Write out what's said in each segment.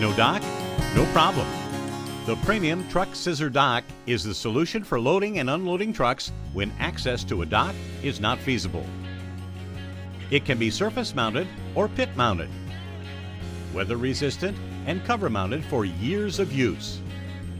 No dock? No problem. The premium truck scissor dock is the solution for loading and unloading trucks when access to a dock is not feasible. It can be surface mounted or pit mounted, weather resistant and cover mounted for years of use.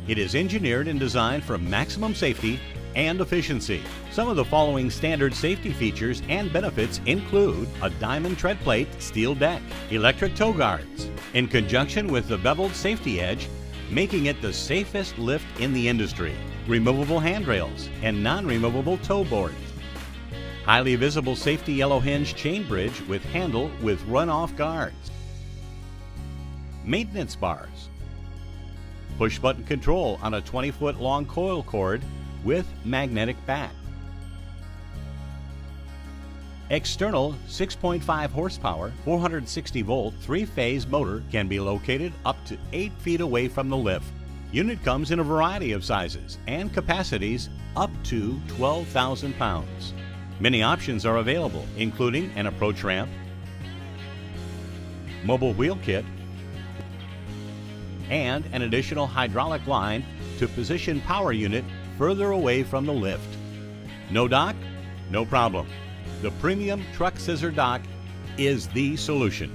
It is engineered and designed for maximum safety and efficiency. Some of the following standard safety features and benefits include a diamond tread plate steel deck, electric tow guards, in conjunction with the beveled safety edge, making it the safest lift in the industry, removable handrails and non-removable tow boards, highly visible safety yellow hinge chain bridge with handle with run-off guards, maintenance bars, push-button control on a 20-foot long coil cord with magnetic back, external 6.5 horsepower, 460 volt, 3-phase motor can be located up to 8 feet away from the lift. Unit comes in a variety of sizes and capacities up to 12,000 pounds. Many options are available, including an approach ramp, mobile wheel kit, and an additional hydraulic line to position power unit further away from the lift. No dock? No problem. The premium truck scissor dock is the solution.